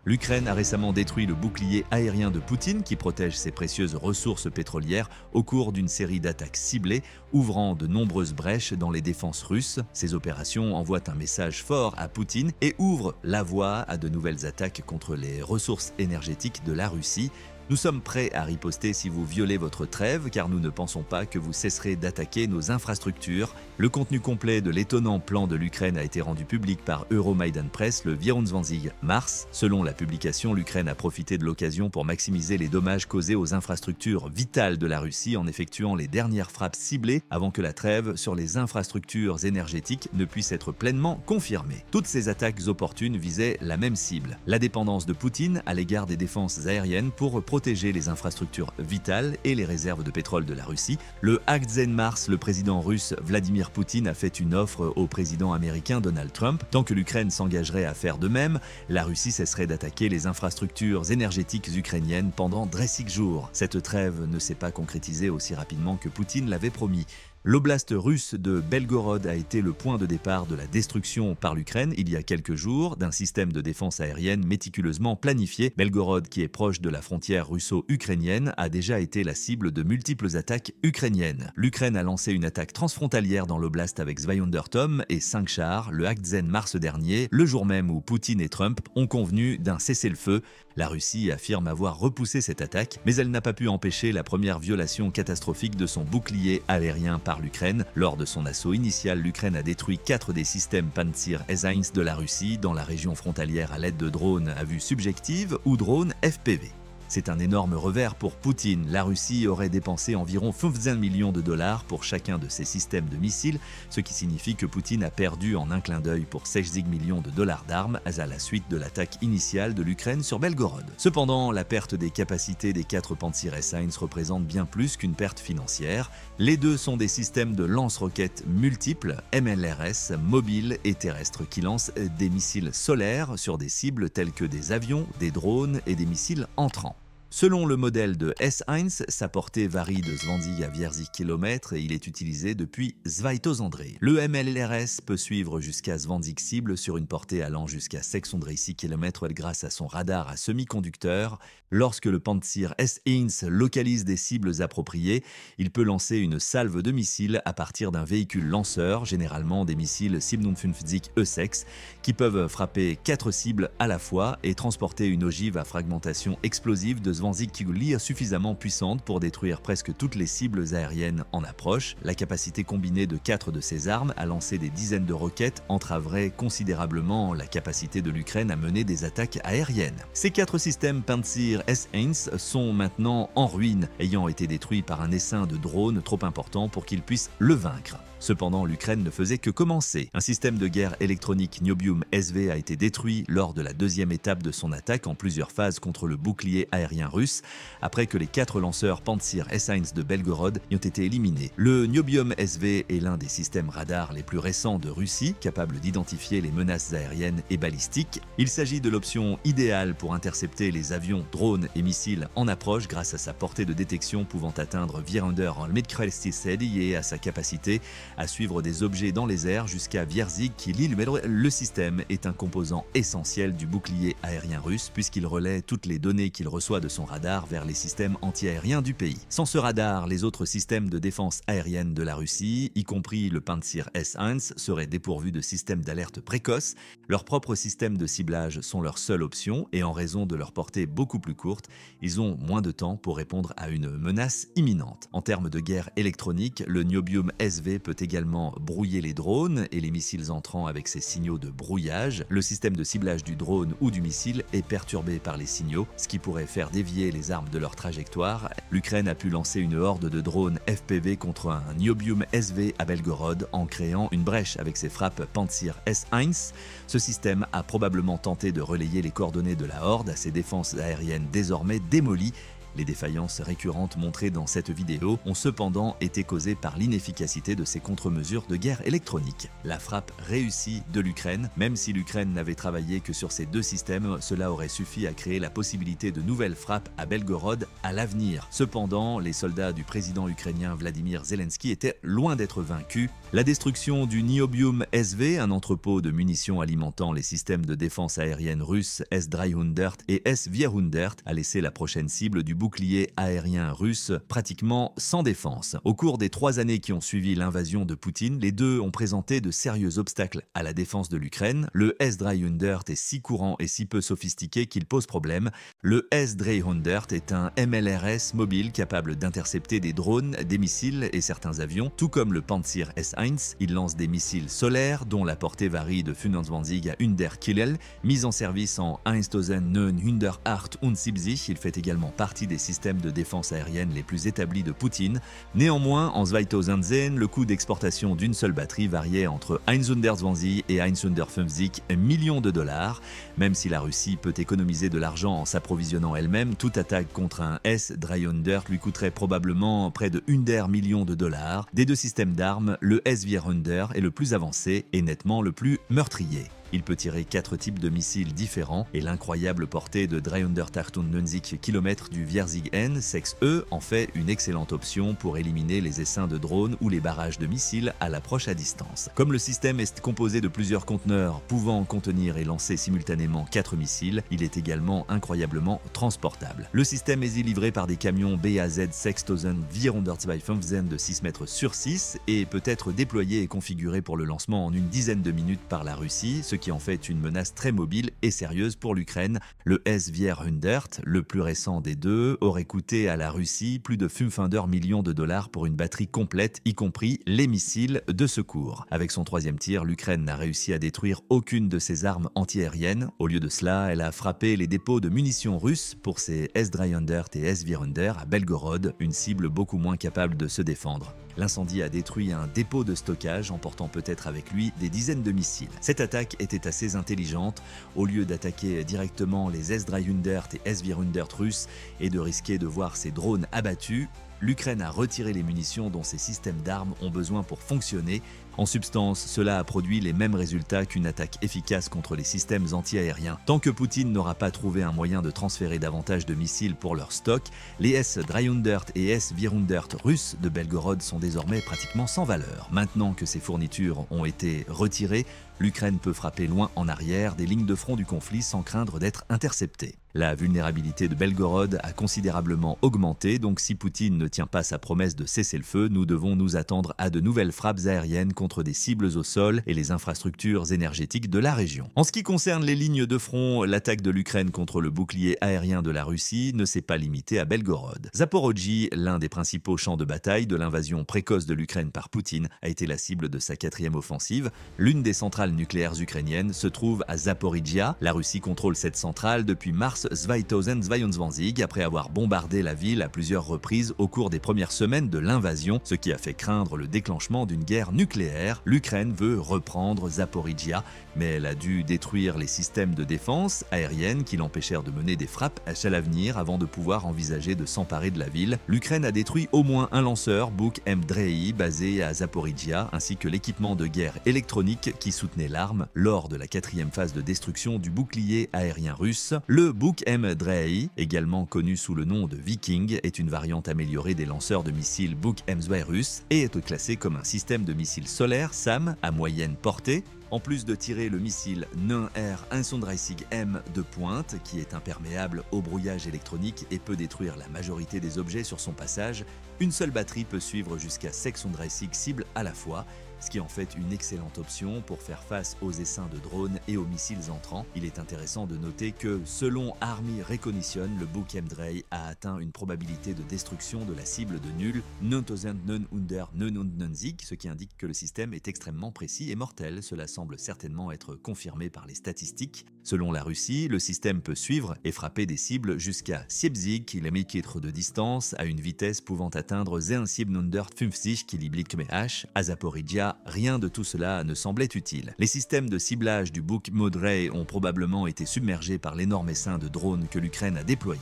L'Ukraine a récemment détruit le bouclier aérien de Poutine qui protège ses précieuses ressources pétrolières au cours d'une série d'attaques ciblées, ouvrant de nombreuses brèches dans les défenses russes. Ces opérations envoient un message fort à Poutine et ouvrent la voie à de nouvelles attaques contre les ressources énergétiques de la Russie. Nous sommes prêts à riposter si vous violez votre trêve, car nous ne pensons pas que vous cesserez d'attaquer nos infrastructures. Le contenu complet de l'étonnant plan de l'Ukraine a été rendu public par Euromaidan Press le 24 mars. Selon la publication, l'Ukraine a profité de l'occasion pour maximiser les dommages causés aux infrastructures vitales de la Russie en effectuant les dernières frappes ciblées avant que la trêve sur les infrastructures énergétiques ne puisse être pleinement confirmée. Toutes ces attaques opportunes visaient la même cible, la dépendance de Poutine à l'égard des défenses aériennes pour protéger les infrastructures vitales et les réserves de pétrole de la Russie. Le 8 mars, le président russe Vladimir Poutine a fait une offre au président américain Donald Trump. Tant que l'Ukraine s'engagerait à faire de même, la Russie cesserait d'attaquer les infrastructures énergétiques ukrainiennes pendant 6 jours. Cette trêve ne s'est pas concrétisée aussi rapidement que Poutine l'avait promis. L'oblast russe de Belgorod a été le point de départ de la destruction par l'Ukraine il y a quelques jours d'un système de défense aérienne méticuleusement planifié. Belgorod, qui est proche de la frontière russo-ukrainienne, a déjà été la cible de multiples attaques ukrainiennes. L'Ukraine a lancé une attaque transfrontalière dans l'oblast avec Zvyondar-Tom et 5 chars le 8 mars dernier, le jour même où Poutine et Trump ont convenu d'un cessez-le-feu. La Russie affirme avoir repoussé cette attaque, mais elle n'a pas pu empêcher la première violation catastrophique de son bouclier aérien par l'Ukraine. Lors de son assaut initial, l'Ukraine a détruit 4 des systèmes Pantsir S-1 de la Russie dans la région frontalière à l'aide de drones à vue subjective ou drones FPV. C'est un énorme revers pour Poutine. La Russie aurait dépensé environ 15 millions de dollars pour chacun de ces systèmes de missiles, ce qui signifie que Poutine a perdu en un clin d'œil pour 16 millions de dollars d'armes à la suite de l'attaque initiale de l'Ukraine sur Belgorod. Cependant, la perte des capacités des 4 Pantsir S-1 représente bien plus qu'une perte financière. Les deux sont des systèmes de lance-roquettes multiples, MLRS, mobiles et terrestres, qui lancent des missiles solaires sur des cibles telles que des avions, des drones et des missiles entrants. Selon le modèle de S-1, sa portée varie de 20 à 40 km et il est utilisé depuis Zvytozhendry. Le MLRS peut suivre jusqu'à 20 cibles sur une portée allant jusqu'à 606 km grâce à son radar à semi-conducteur. Lorsque le Pantsir S-1 localise des cibles appropriées, il peut lancer une salve de missiles à partir d'un véhicule lanceur, généralement des missiles 57 E-6, qui peuvent frapper 4 cibles à la fois et transporter une ogive à fragmentation explosive de Zvanzikiguli suffisamment puissante pour détruire presque toutes les cibles aériennes en approche. La capacité combinée de 4 de ces armes à lancer des dizaines de roquettes entraverait considérablement la capacité de l'Ukraine à mener des attaques aériennes. Ces 4 systèmes Pantsir S-1 sont maintenant en ruine, ayant été détruits par un essaim de drones trop important pour qu'ils puissent le vaincre. Cependant, l'Ukraine ne faisait que commencer. Un système de guerre électronique Niobium SV a été détruit lors de la deuxième étape de son attaque en plusieurs phases contre le bouclier aérien russe, après que les 4 lanceurs Pantsir S-1 de Belgorod y ont été éliminés. Le Niobium SV est l'un des systèmes radars les plus récents de Russie, capable d'identifier les menaces aériennes et balistiques. Il s'agit de l'option idéale pour intercepter les avions, drones et missiles en approche grâce à sa portée de détection pouvant atteindre 400 km et à sa capacité à suivre des objets dans les airs jusqu'à Vierzig-Kylil. Le système est un composant essentiel du bouclier aérien russe puisqu'il relaie toutes les données qu'il reçoit de son radar vers les systèmes anti-aériens du pays. Sans ce radar, les autres systèmes de défense aérienne de la Russie, y compris le Pantsir S-1, seraient dépourvus de systèmes d'alerte précoce. Leurs propres systèmes de ciblage sont leur seule option et en raison de leur portée beaucoup plus courte, ils ont moins de temps pour répondre à une menace imminente. En termes de guerre électronique, le Niobium SV peut également brouiller les drones et les missiles entrant avec ses signaux de brouillage. Le système de ciblage du drone ou du missile est perturbé par les signaux, ce qui pourrait faire dévier les armes de leur trajectoire. L'Ukraine a pu lancer une horde de drones FPV contre un Niobium SV à Belgorod en créant une brèche avec ses frappes Pantsir S-1. Ce système a probablement tenté de relayer les coordonnées de la horde à ses défenses aériennes désormais démolies. Les défaillances récurrentes montrées dans cette vidéo ont cependant été causées par l'inefficacité de ces contre-mesures de guerre électronique. La frappe réussie de l'Ukraine, même si l'Ukraine n'avait travaillé que sur ces deux systèmes, cela aurait suffi à créer la possibilité de nouvelles frappes à Belgorod à l'avenir. Cependant, les soldats du président ukrainien Vladimir Zelensky étaient loin d'être vaincus. La destruction du Niobium SV, un entrepôt de munitions alimentant les systèmes de défense aérienne russes S-300 et S-400, a laissé la prochaine cible du bouclier aérien russe pratiquement sans défense. Au cours des 3 années qui ont suivi l'invasion de Poutine, les deux ont présenté de sérieux obstacles à la défense de l'Ukraine. Le S-300 est si courant et si peu sophistiqué qu'il pose problème. Le S-300 est un MLRS mobile capable d'intercepter des drones, des missiles et certains avions, tout comme le Pantsir S-1. Il lance des missiles solaires dont la portée varie de 25 à 100 km. Mis en service en 1978, il fait également partie des systèmes de défense aérienne les plus établis de Poutine. Néanmoins, en 2010, le coût d'exportation d'une seule batterie variait entre 120 et 150 millions de dollars. Même si la Russie peut économiser de l'argent en s'approvisionnant elle-même, toute attaque contre un S-300 lui coûterait probablement près de 1 million de dollars. Des deux systèmes d'armes, le S-400 est le plus avancé et nettement le plus meurtrier. Il peut tirer 4 types de missiles différents et l'incroyable portée de 398 km du Vierzig N, sexe E, en fait une excellente option pour éliminer les essaims de drones ou les barrages de missiles à l'approche à distance. Comme le système est composé de plusieurs conteneurs pouvant contenir et lancer simultanément 4 missiles, il est également incroyablement transportable. Le système est livré par des camions BAZ 6425 de 6 mètres sur 6 et peut être déployé et configuré pour le lancement en une dizaine de minutes par la Russie, ce qui en fait une menace très mobile et sérieuse pour l'Ukraine. Le S-400, le plus récent des deux, aurait coûté à la Russie plus de 500 millions de dollars pour une batterie complète, y compris les missiles de secours. Avec son 3e tir, l'Ukraine n'a réussi à détruire aucune de ses armes antiaériennes. Au lieu de cela, elle a frappé les dépôts de munitions russes pour ses S-300 et S-400 à Belgorod, une cible beaucoup moins capable de se défendre. L'incendie a détruit un dépôt de stockage, emportant peut-être avec lui des dizaines de missiles. Cette attaque était assez intelligente. Au lieu d'attaquer directement les S-300 et S-400 russes et de risquer de voir ses drones abattus, l'Ukraine a retiré les munitions dont ses systèmes d'armes ont besoin pour fonctionner. En substance, cela a produit les mêmes résultats qu'une attaque efficace contre les systèmes anti-aériens. Tant que Poutine n'aura pas trouvé un moyen de transférer davantage de missiles pour leur stock, les S-300 et S-400 russes de Belgorod sont désormais pratiquement sans valeur. Maintenant que ces fournitures ont été retirées, l'Ukraine peut frapper loin en arrière des lignes de front du conflit sans craindre d'être interceptée. La vulnérabilité de Belgorod a considérablement augmenté, donc si Poutine ne tient pas sa promesse de cesser le feu, nous devons nous attendre à de nouvelles frappes aériennes contre des cibles au sol et les infrastructures énergétiques de la région. En ce qui concerne les lignes de front, l'attaque de l'Ukraine contre le bouclier aérien de la Russie ne s'est pas limitée à Belgorod. Zaporozhye, l'un des principaux champs de bataille de l'invasion précoce de l'Ukraine par Poutine, a été la cible de sa 4e offensive. L'une des centrales nucléaires ukrainiennes se trouve à Zaporizhzhia. La Russie contrôle cette centrale depuis mars 2022 après avoir bombardé la ville à plusieurs reprises au cours des premières semaines de l'invasion, ce qui a fait craindre le déclenchement d'une guerre nucléaire. L'Ukraine veut reprendre Zaporizhzhia, mais elle a dû détruire les systèmes de défense aérienne qui l'empêchèrent de mener des frappes à l'avenir avant de pouvoir envisager de s'emparer de la ville. L'Ukraine a détruit au moins un lanceur Buk M-Drei basé à Zaporizhzhia, ainsi que l'équipement de guerre électronique qui soutenait l'arme lors de la 4e phase de destruction du bouclier aérien russe. Le Buk M-Drei, également connu sous le nom de Viking, est une variante améliorée des lanceurs de missiles Buk M-2 russes et est classé comme un système de missiles solaires SAM à moyenne portée. En plus de tirer le missile NR 135M de pointe, qui est imperméable au brouillage électronique et peut détruire la majorité des objets sur son passage, une seule batterie peut suivre jusqu'à 636 cibles à la fois, ce qui en fait une excellente option pour faire face aux essaims de drones et aux missiles entrants. Il est intéressant de noter que, selon Army Recognition, le Buk M-Drei a atteint une probabilité de destruction de la cible de nul, 9999, ce qui indique que le système est extrêmement précis et mortel. Cela semble certainement être confirmé par les statistiques. Selon la Russie, le système peut suivre et frapper des cibles jusqu'à 70 km de distance à une vitesse pouvant atteindre 1,750 km/h. À Zaporizhzhia, rien de tout cela ne semblait utile. Les systèmes de ciblage du Buk M-Drei ont probablement été submergés par l'énorme essaim de drones que l'Ukraine a déployé.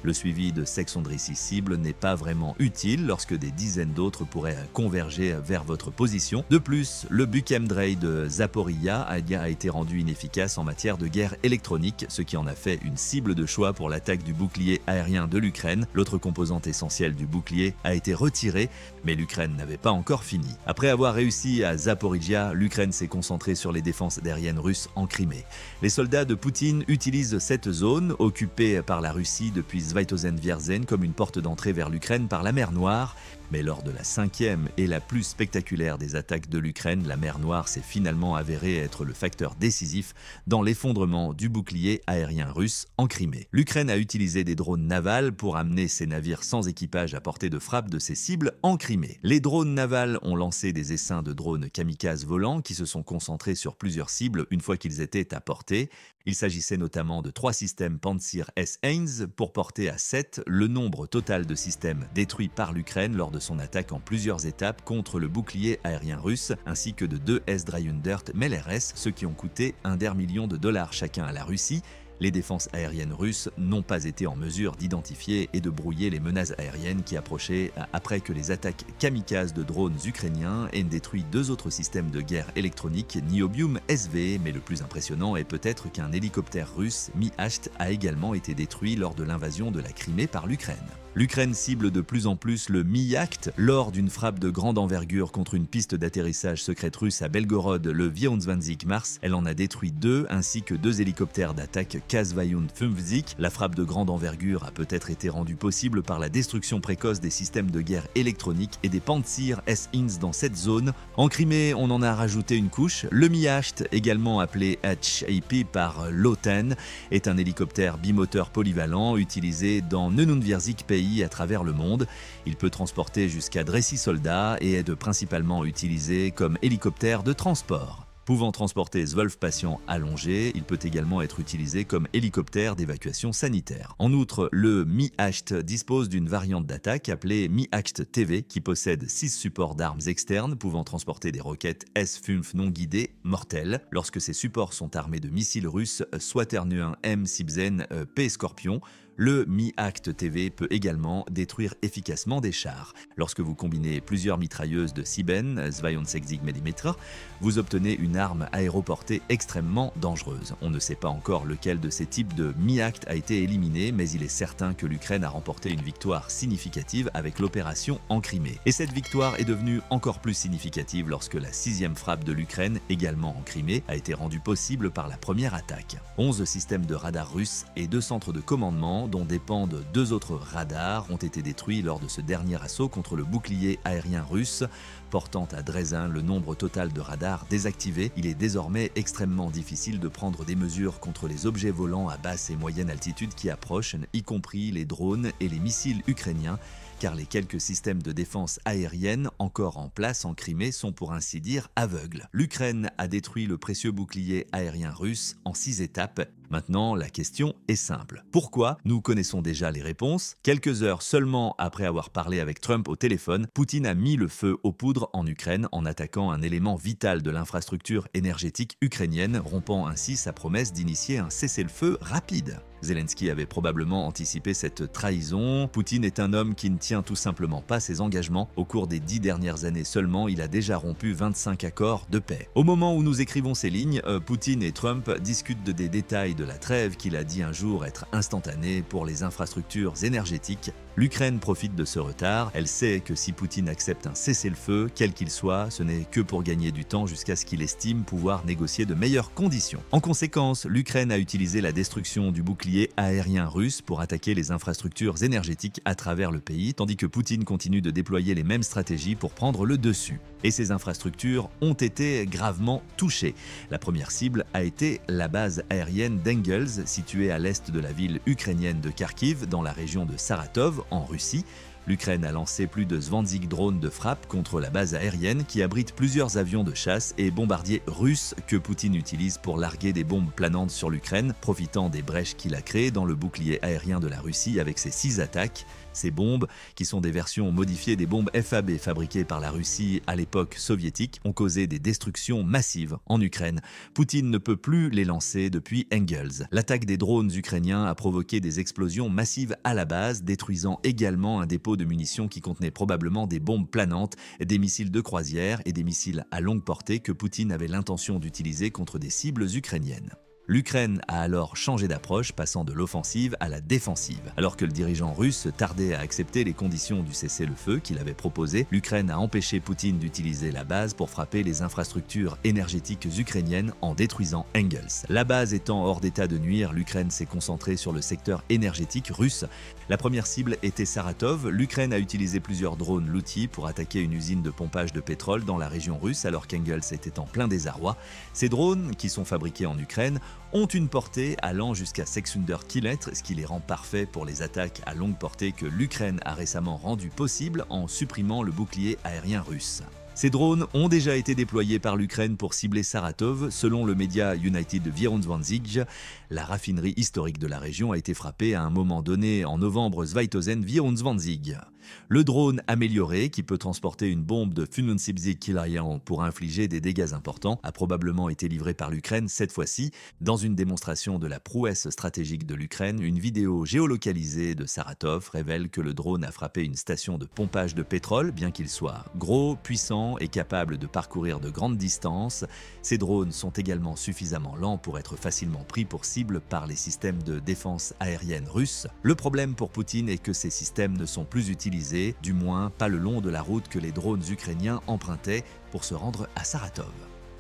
Le suivi de Seksondrissi cible n'est pas vraiment utile lorsque des dizaines d'autres pourraient converger vers votre position. De plus, le Buchem-Drey de Zaporizhia a été rendu inefficace en matière de guerre électronique, ce qui en a fait une cible de choix pour l'attaque du bouclier aérien de l'Ukraine. L'autre composante essentielle du bouclier a été retirée, mais l'Ukraine n'avait pas encore fini. Après avoir réussi à Zaporizhia, l'Ukraine s'est concentrée sur les défenses aériennes russes en Crimée. Les soldats de Poutine utilisent cette zone, occupée par la Russie depuis Svaitozen-Vierzen, comme une porte d'entrée vers l'Ukraine par la mer Noire. Mais lors de la cinquième et la plus spectaculaire des attaques de l'Ukraine, la mer Noire s'est finalement avérée être le facteur décisif dans l'effondrement du bouclier aérien russe en Crimée. L'Ukraine a utilisé des drones navals pour amener ses navires sans équipage à portée de frappe de ses cibles en Crimée. Les drones navals ont lancé des essaims de drones kamikazes volants qui se sont concentrés sur plusieurs cibles une fois qu'ils étaient à portée. Il s'agissait notamment de 3 systèmes Pantsir S-Heinz pour porter à 7 le nombre total de systèmes détruits par l'Ukraine lors de son attaque en plusieurs étapes contre le bouclier aérien russe, ainsi que de 2 S-300 MLRS, ceux qui ont coûté $1 million chacun à la Russie. Les défenses aériennes russes n'ont pas été en mesure d'identifier et de brouiller les menaces aériennes qui approchaient après que les attaques kamikazes de drones ukrainiens aient détruit 2 autres systèmes de guerre électronique Niobium SV, mais le plus impressionnant est peut-être qu'un hélicoptère russe Mi-8 a également été détruit lors de l'invasion de la Crimée par l'Ukraine. L'Ukraine cible de plus en plus le Mi-8 lors d'une frappe de grande envergure contre une piste d'atterrissage secrète russe à Belgorod le 24 mars. Elle en a détruit 2 ainsi que 2 hélicoptères d'attaque Kaz-Vayun 5. La frappe de grande envergure a peut-être été rendue possible par la destruction précoce des systèmes de guerre électronique et des Pantsir S-Heinz dans cette zone. En Crimée, on en a rajouté une couche. Le Mi-8, également appelé HAP par l'OTAN, est un hélicoptère bimoteur polyvalent utilisé dans Nenunvirzik pays à travers le monde. Il peut transporter jusqu'à 6 soldats et est principalement utilisé comme hélicoptère de transport. Pouvant transporter 12 patients allongés, il peut également être utilisé comme hélicoptère d'évacuation sanitaire. En outre, le Mi-8 dispose d'une variante d'attaque appelée Mi-8 TV qui possède 6 supports d'armes externes pouvant transporter des roquettes S-5 non guidées mortelles. Lorsque ces supports sont armés de missiles russes Swaternu-1 M Sibzen P Scorpion, le Mi-8 TV peut également détruire efficacement des chars. Lorsque vous combinez plusieurs mitrailleuses de Siben, 62 mm, vous obtenez une arme aéroportée extrêmement dangereuse. On ne sait pas encore lequel de ces types de Mi-8 a été éliminé, mais il est certain que l'Ukraine a remporté une victoire significative avec l'opération en Crimée. Et cette victoire est devenue encore plus significative lorsque la 6e frappe de l'Ukraine, également en Crimée, a été rendue possible par la première attaque. 11 systèmes de radars russes et 2 centres de commandement dont dépendent 2 autres radars ont été détruits lors de ce dernier assaut contre le bouclier aérien russe, portant à Dresden le nombre total de radars désactivés. Il est désormais extrêmement difficile de prendre des mesures contre les objets volants à basse et moyenne altitude qui approchent, y compris les drones et les missiles ukrainiens, car les quelques systèmes de défense aérienne encore en place en Crimée sont pour ainsi dire aveugles. L'Ukraine a détruit le précieux bouclier aérien russe en 6 étapes. Maintenant, la question est simple. Pourquoi? Nous connaissons déjà les réponses. Quelques heures seulement après avoir parlé avec Trump au téléphone, Poutine a mis le feu aux poudres en Ukraine en attaquant un élément vital de l'infrastructure énergétique ukrainienne, rompant ainsi sa promesse d'initier un cessez-le-feu rapide. Zelensky avait probablement anticipé cette trahison. Poutine est un homme qui ne tient tout simplement pas ses engagements. Au cours des 10 dernières années seulement, il a déjà rompu 25 accords de paix. Au moment où nous écrivons ces lignes, Poutine et Trump discutent des détails de la trêve qu'il a dit un jour être instantanée pour les infrastructures énergétiques. L'Ukraine profite de ce retard. Elle sait que si Poutine accepte un cessez-le-feu, quel qu'il soit, ce n'est que pour gagner du temps jusqu'à ce qu'il estime pouvoir négocier de meilleures conditions. En conséquence, l'Ukraine a utilisé la destruction du bouclier aérien russe pour attaquer les infrastructures énergétiques à travers le pays, tandis que Poutine continue de déployer les mêmes stratégies pour prendre le dessus. Et ces infrastructures ont été gravement touchées. La première cible a été la base aérienne d'Engels, située à l'est de la ville ukrainienne de Kharkiv, dans la région de Saratov, en Russie. L'Ukraine a lancé plus de Zvanzig drones de frappe contre la base aérienne qui abrite plusieurs avions de chasse et bombardiers russes que Poutine utilise pour larguer des bombes planantes sur l'Ukraine, profitant des brèches qu'il a créées dans le bouclier aérien de la Russie avec ses 6 attaques. Ces bombes, qui sont des versions modifiées des bombes FAB fabriquées par la Russie à l'époque soviétique, ont causé des destructions massives en Ukraine. Poutine ne peut plus les lancer depuis Engels. L'attaque des drones ukrainiens a provoqué des explosions massives à la base, détruisant également un dépôt de munitions qui contenait probablement des bombes planantes, des missiles de croisière et des missiles à longue portée que Poutine avait l'intention d'utiliser contre des cibles ukrainiennes. L'Ukraine a alors changé d'approche, passant de l'offensive à la défensive. Alors que le dirigeant russe tardait à accepter les conditions du cessez-le-feu qu'il avait proposé, l'Ukraine a empêché Poutine d'utiliser la base pour frapper les infrastructures énergétiques ukrainiennes en détruisant Engels. La base étant hors d'état de nuire, l'Ukraine s'est concentrée sur le secteur énergétique russe. La première cible était Saratov. L'Ukraine a utilisé plusieurs drones Luti pour attaquer une usine de pompage de pétrole dans la région russe alors qu'Engels était en plein désarroi. Ces drones, qui sont fabriqués en Ukraine, ont une portée allant jusqu'à 600 km, ce qui les rend parfaits pour les attaques à longue portée que l'Ukraine a récemment rendu possible en supprimant le bouclier aérien russe. Ces drones ont déjà été déployés par l'Ukraine pour cibler Saratov. Selon le média United 24, la raffinerie historique de la région a été frappée à un moment donné en novembre 2024. Le drone amélioré, qui peut transporter une bombe de 75 kg pour infliger des dégâts importants, a probablement été livré par l'Ukraine cette fois-ci. Dans une démonstration de la prouesse stratégique de l'Ukraine, une vidéo géolocalisée de Saratov révèle que le drone a frappé une station de pompage de pétrole, bien qu'il soit gros, puissant et capable de parcourir de grandes distances. Ces drones sont également suffisamment lents pour être facilement pris pour cible par les systèmes de défense aérienne russes. Le problème pour Poutine est que ces systèmes ne sont plus utilisés, du moins pas le long de la route que les drones ukrainiens empruntaient pour se rendre à Saratov.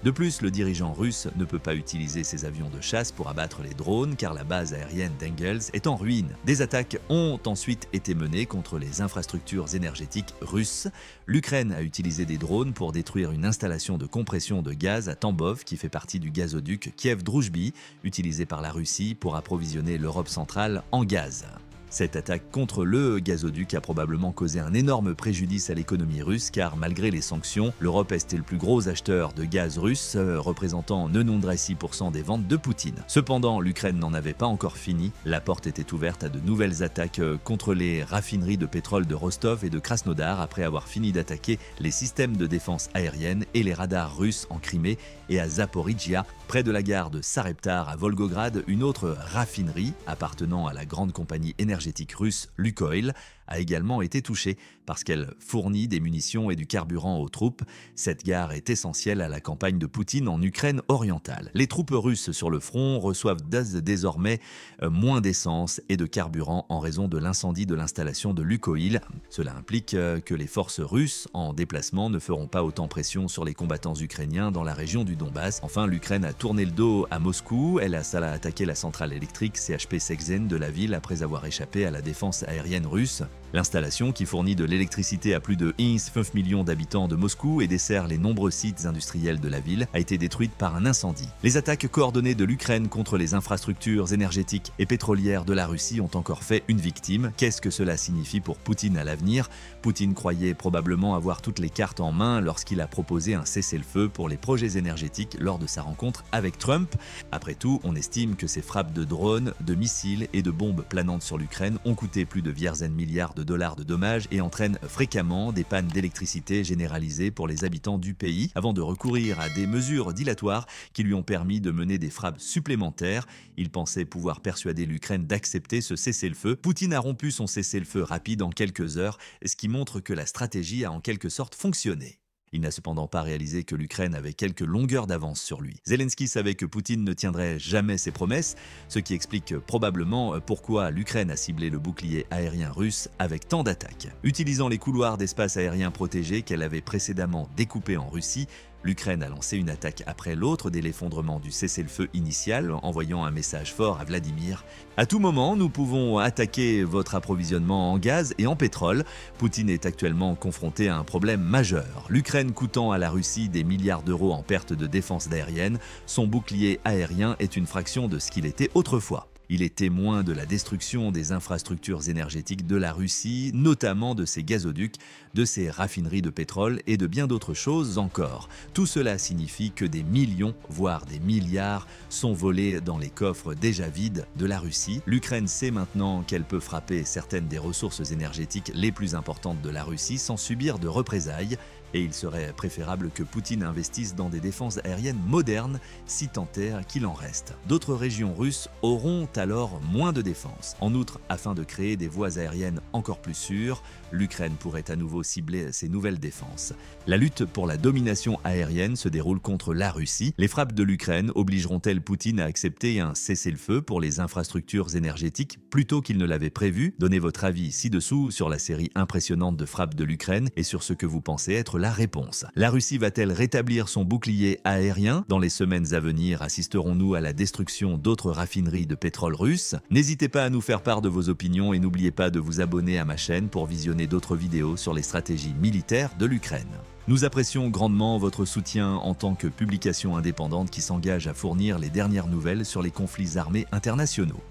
De plus, le dirigeant russe ne peut pas utiliser ses avions de chasse pour abattre les drones car la base aérienne d'Engels est en ruine. Des attaques ont ensuite été menées contre les infrastructures énergétiques russes. L'Ukraine a utilisé des drones pour détruire une installation de compression de gaz à Tambov qui fait partie du gazoduc Kiev-Druzhby, utilisé par la Russie pour approvisionner l'Europe centrale en gaz. Cette attaque contre le gazoduc a probablement causé un énorme préjudice à l'économie russe car malgré les sanctions, l'Europe est le plus gros acheteur de gaz russe, représentant 96% des ventes de Poutine. Cependant, l'Ukraine n'en avait pas encore fini. La porte était ouverte à de nouvelles attaques contre les raffineries de pétrole de Rostov et de Krasnodar après avoir fini d'attaquer les systèmes de défense aérienne et les radars russes en Crimée et à Zaporizhia. Près de la gare de Sareptar à Volgograd, une autre raffinerie appartenant à la grande compagnie énergétique russe Lukoil a également été touchée parce qu'elle fournit des munitions et du carburant aux troupes. Cette gare est essentielle à la campagne de Poutine en Ukraine orientale. Les troupes russes sur le front reçoivent désormais moins d'essence et de carburant en raison de l'incendie de l'installation de Lukoil. Cela implique que les forces russes en déplacement ne feront pas autant pression sur les combattants ukrainiens dans la région du Donbass. Enfin, l'Ukraine a tourné le dos à Moscou. Elle a attaqué la centrale électrique CHP Sekzen de la ville après avoir échappé à la défense aérienne russe. L'installation, qui fournit de l'électricité à plus de 9 millions d'habitants de Moscou et dessert les nombreux sites industriels de la ville, a été détruite par un incendie. Les attaques coordonnées de l'Ukraine contre les infrastructures énergétiques et pétrolières de la Russie ont encore fait une victime. Qu'est-ce que cela signifie pour Poutine à l'avenir? Poutine croyait probablement avoir toutes les cartes en main lorsqu'il a proposé un cessez-le-feu pour les projets énergétiques lors de sa rencontre avec Trump. Après tout, on estime que ces frappes de drones, de missiles et de bombes planantes sur l'Ukraine ont coûté plus de milliards de dollars de dommages et entraînent fréquemment des pannes d'électricité généralisées pour les habitants du pays, avant de recourir à des mesures dilatoires qui lui ont permis de mener des frappes supplémentaires. Il pensait pouvoir persuader l'Ukraine d'accepter ce cessez-le-feu. Poutine a rompu son cessez-le-feu rapide en quelques heures, ce qui montre que la stratégie a en quelque sorte fonctionné. Il n'a cependant pas réalisé que l'Ukraine avait quelques longueurs d'avance sur lui. Zelensky savait que Poutine ne tiendrait jamais ses promesses, ce qui explique probablement pourquoi l'Ukraine a ciblé le bouclier aérien russe avec tant d'attaques. Utilisant les couloirs d'espace aérien protégés qu'elle avait précédemment découpés en Russie, l'Ukraine a lancé une attaque après l'autre dès l'effondrement du cessez-le-feu initial, envoyant un message fort à Vladimir. À tout moment, nous pouvons attaquer votre approvisionnement en gaz et en pétrole. Poutine est actuellement confronté à un problème majeur. L'Ukraine coûtant à la Russie des milliards d'euros en pertes de défense aérienne, son bouclier aérien est une fraction de ce qu'il était autrefois. Il est témoin de la destruction des infrastructures énergétiques de la Russie, notamment de ses gazoducs, de ses raffineries de pétrole et de bien d'autres choses encore. Tout cela signifie que des millions, voire des milliards, sont volés dans les coffres déjà vides de la Russie. L'Ukraine sait maintenant qu'elle peut frapper certaines des ressources énergétiques les plus importantes de la Russie sans subir de représailles. Et il serait préférable que Poutine investisse dans des défenses aériennes modernes, si tant est qu'il en reste. D'autres régions russes auront alors moins de défense. En outre, afin de créer des voies aériennes encore plus sûres, l'Ukraine pourrait à nouveau cibler ses nouvelles défenses. La lutte pour la domination aérienne se déroule contre la Russie. Les frappes de l'Ukraine obligeront-elles Poutine à accepter un cessez-le-feu pour les infrastructures énergétiques plutôt qu'il ne l'avait prévu? Donnez votre avis ci-dessous sur la série impressionnante de frappes de l'Ukraine et sur ce que vous pensez être la réponse. La Russie va-t-elle rétablir son bouclier aérien? Dans les semaines à venir, assisterons-nous à la destruction d'autres raffineries de pétrole russes? N'hésitez pas à nous faire part de vos opinions et n'oubliez pas de vous abonner à ma chaîne pour visionner d'autres vidéos sur les stratégies militaires de l'Ukraine. Nous apprécions grandement votre soutien en tant que publication indépendante qui s'engage à fournir les dernières nouvelles sur les conflits armés internationaux.